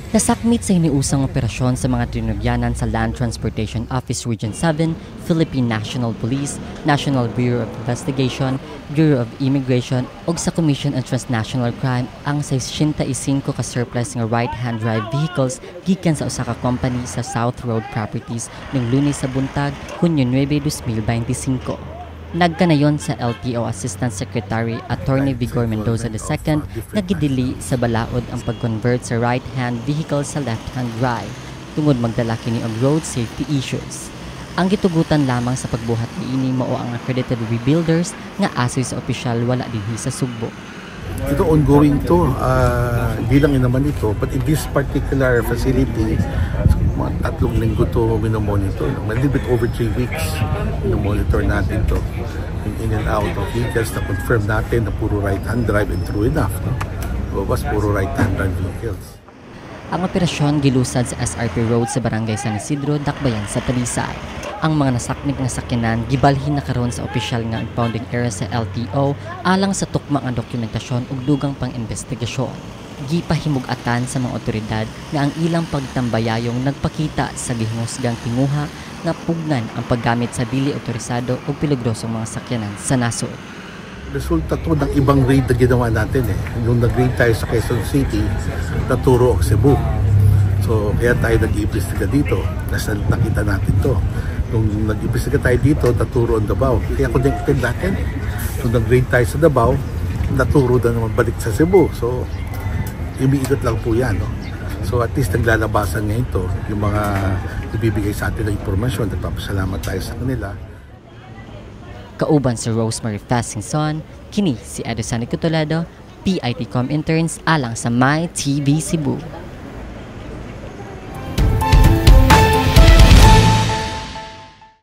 Nasakmit sa hiniusang operasyon sa mga tinugyanan sa Land Transportation Office Region 7, Philippine National Police, National Bureau of Investigation, Bureau of Immigration ug sa Commission on Transnational Crime ang 65 ka surplus nga right-hand drive vehicles gikan sa usa ka company sa South Road Properties ning Lunes sa buntag, Hunyo 9, 2025. Nagkanayon sa LTO Assistant Secretary Attorney Vigor Mendoza II nga gidili sa balaod ang pag-convert sa right-hand vehicle sa left-hand drive tungod magdala kini og road safety issues. Ang gitugutan lamang sa pagbuhat niini mao ang accredited rebuilders nga asoy sa opisyal wala dinhi sa Sugbo. Ito ongoing to, hindi lang naman ito, but in this particular facility, mga 3 linggo to minomonitor. A little bit over 3 weeks, minomonitor natin to. In and out of vehicles na confirm natin na puro right-hand drive and true enough. No? Was puro right-hand drive vehicles. Ang operasyon gilusad sa SRP Road sa Barangay San Isidro, Dakbayan sa Talisay. Ang mga nasakmit nga sakyanan gibalhin na karon sa opisyal nga impounding area sa LTO alang sa tukma nga dokumentasyon ug dugang pang-investigasyon. Gipahimug-atan sa mga otoridad nga ang ilang pagtambayayong nagpakita sa gihusgang tinguha nga pugnan ang paggamit sa dili otorisado ug peligrosong mga sakyanan sa nasod. Resulta to ng ibang raid na ginawa natin eh. Nung nag-raid tayo sa Quezon City, naturo ang Cebu. So kaya tayo nag-iimbestiga dito. Nakita natin to. Nung nag-imbestiga tayo dito, naturo ang Davao. Kaya connected natin. Nung nag-raid tayo sa Davao, naturo na naman balik sa Cebu. So umiikot lang po yan. No? So at least naglalabasan ngayon ito, yung mga ibibigay sa atin ng impormasyon. Nagpapasalamat tayo sa kanila. Kauban si Rosemary Fasingson, kini si Edison Cutolado, PITcom interns alang sa My TV Cebu.